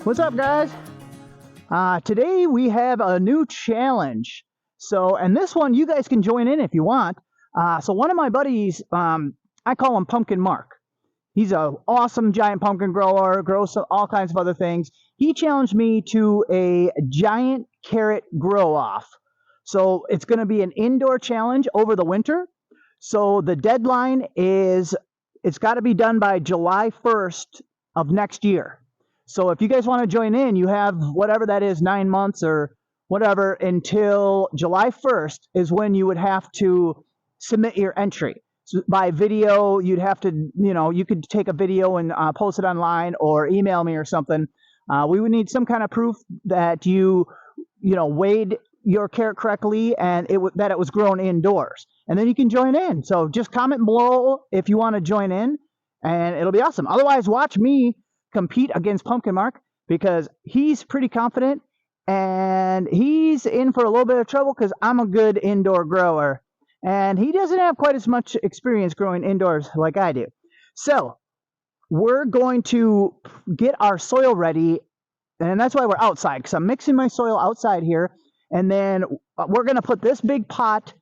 What's up, guys? Today we have a new challenge. And this one you guys can join in if you want. So one of my buddies, I call him Pumpkin Mark. He's an awesome giant pumpkin grower, grows all kinds of other things. He challenged me to a giant carrot grow off. So it's going to be an indoor challenge over the winter. So the deadline is, it's got to be done by July 1st of next year. So if you guys want to join in, you have whatever that is, 9 months or whatever, until July 1st is when you would have to submit your entry. So by video, you'd have to, you could take a video and post it online or email me or something. We would need some kind of proof that you weighed your carrot correctly and that it was grown indoors. And then you can join in. So just comment below if you want to join in, and it'll be awesome. Otherwise, watch me compete against Pumpkin Mark, because he's pretty confident and he's in for a little bit of trouble because I'm a good indoor grower and he doesn't have quite as much experience growing indoors like I do. So we're going to get our soil ready, and that's why we're outside, because I'm mixing my soil outside here. And then we're going to put this big pot,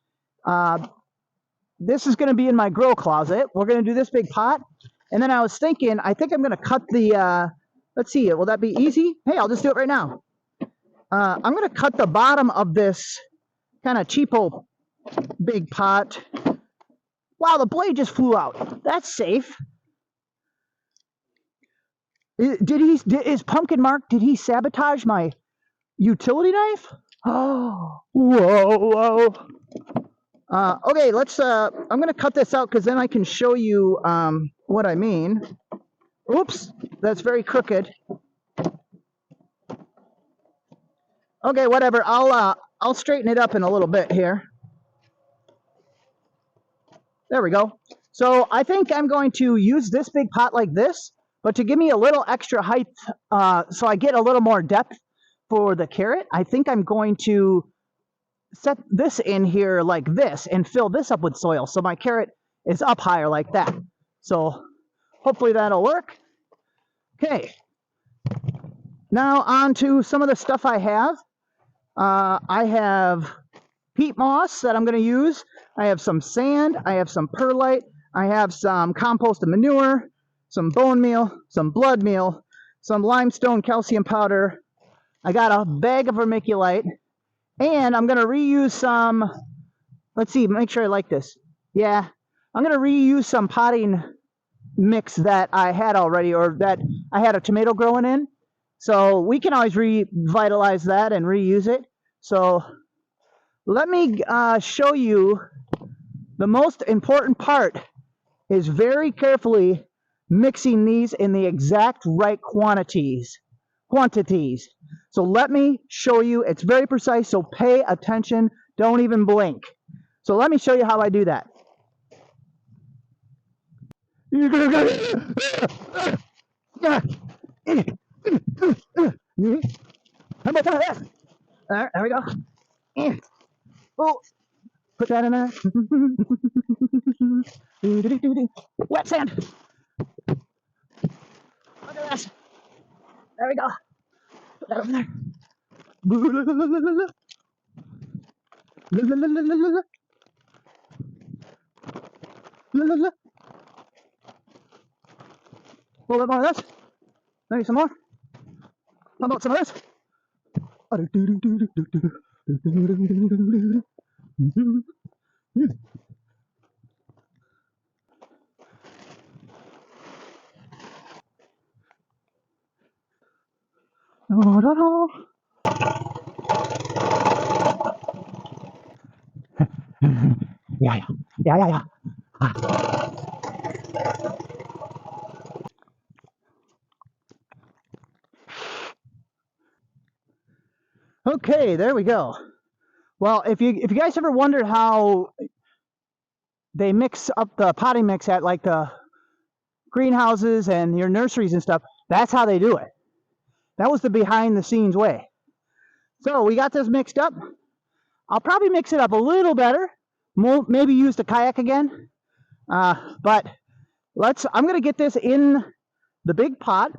this is going to be in my grow closet. We're going to do this big pot. And then I was thinking, I think I'm going to cut the, let's see, will that be easy? Hey, I'll just do it right now. I'm going to cut the bottom of this kind of cheapo big pot. Wow, the blade just flew out. That's safe. Is Pumpkin Mark, did he sabotage my utility knife? Oh, whoa. Okay, let's, I'm going to cut this out because then I can show you what I mean. Oops, that's very crooked. Okay, whatever. I'll straighten it up in a little bit here. There we go. So I think I'm going to use this big pot like this, but to give me a little extra height, so I get a little more depth for the carrot, I think I'm going to set this in here like this and fill this up with soil so my carrot is up higher like that. So hopefully that'll work. Okay, now on to some of the stuff I have. I have peat moss that I'm going to use. I have some sand, I have some perlite, I have some compost and manure, some bone meal, some blood meal, some limestone calcium powder. I got a bag of vermiculite. And I'm going to reuse some, let's see, make sure I like this. Yeah, I'm going to reuse some potting mix that I had already, or that I had a tomato growing in. So we can always revitalize that and reuse it. So let me show you the most important part is very carefully mixing these in the exact right quantities. So let me show you. It's very precise, so pay attention. Don't even blink. So let me show you how I do that. How about that? There we go. Oh, put that in there. Wet sand. Look at this. There we go. Put that over there. A little bit more of this. Maybe some more. How about some of this? Yeah. Okay, there we go. Well, if you guys ever wondered how they mix up the potting mix at like the greenhouses and your nurseries and stuff, that's how they do it. That was the behind the scenes way. So we got this mixed up. I'll probably mix it up a little better. Maybe use the kayak again. But I'm going to get this in the big pot.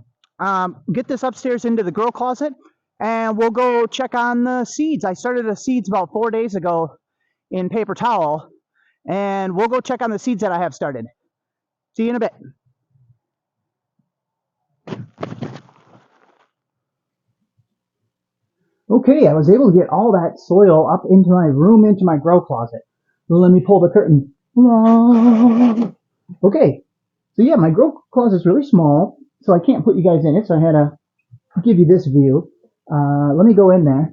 get this upstairs into the grow closet, and we'll go check on the seeds. I started the seeds about 4 days ago in paper towel, and we'll go check on the seeds that I have started. See you in a bit. Okay, I was able to get all that soil up into my room, into my grow closet. Let me pull the curtain. Okay, so yeah, my grow closet is really small, so I can't put you guys in it, so I had to give you this view. Let me go in there.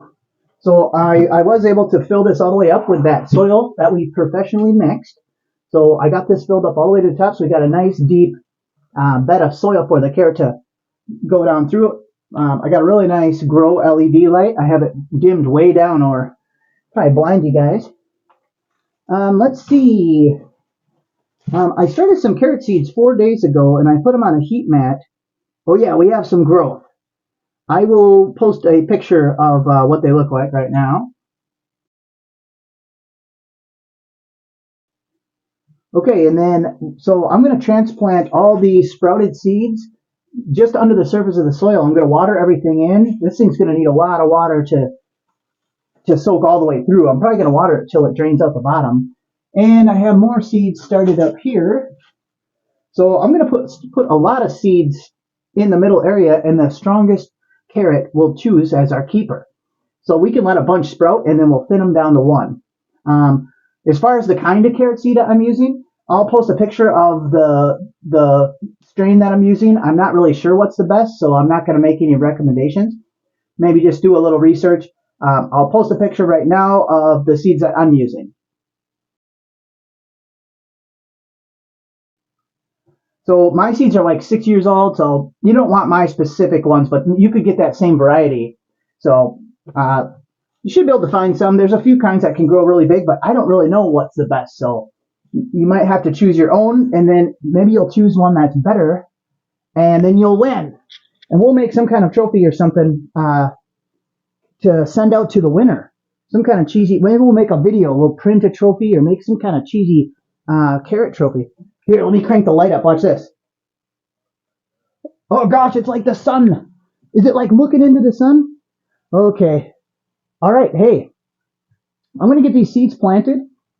So I was able to fill this all the way up with that soil that we professionally mixed. So I got this filled up all the way to the top, so we got a nice deep bed of soil for the carrot to go down through it. I got a really nice grow LED light. I have it dimmed way down or probably blind you guys. Let's see. I started some carrot seeds 4 days ago and I put them on a heat mat. Oh yeah, we have some growth. I will post a picture of what they look like right now. Okay, and then, so I'm going to transplant all these sprouted seeds just under the surface of the soil. I'm going to water everything in. This thing's going to need a lot of water to soak all the way through. I'm probably going to water it till it drains out the bottom. And I have more seeds started up here. So I'm going to put a lot of seeds in the middle area, and the strongest carrot we'll choose as our keeper. So we can let a bunch sprout, and then we'll thin them down to one. As far as the kind of carrot seed I'm using, I'll post a picture of the strain that I'm using. I'm not really sure what's the best, so I'm not going to make any recommendations. Maybe just do a little research. I'll post a picture right now of the seeds that I'm using. So my seeds are like 6 years old, so you don't want my specific ones, but you could get that same variety. So you should be able to find some. There's a few kinds that can grow really big, but I don't really know what's the best. So you might have to choose your own, and then maybe you'll choose one that's better, and then you'll win. And we'll make some kind of trophy or something to send out to the winner. Some kind of cheesy, maybe we'll make a video. We'll print a trophy or make some kind of cheesy carrot trophy. Here, let me crank the light up. Watch this. Oh gosh, it's like the sun. Is it like looking into the sun? Okay. All right, hey. I'm going to get these seeds planted,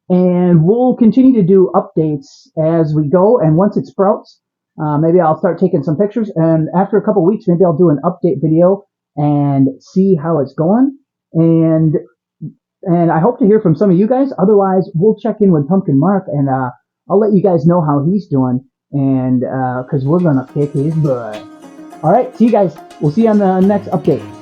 and we'll continue to do updates as we go. And once it sprouts, maybe I'll start taking some pictures. And after a couple weeks, maybe I'll do an update video and see how it's going. And I hope to hear from some of you guys. Otherwise, we'll check in with Pumpkin Mark, and I'll let you guys know how he's doing. And because we're going to kick his butt. All right, see you guys. We'll see you on the next update.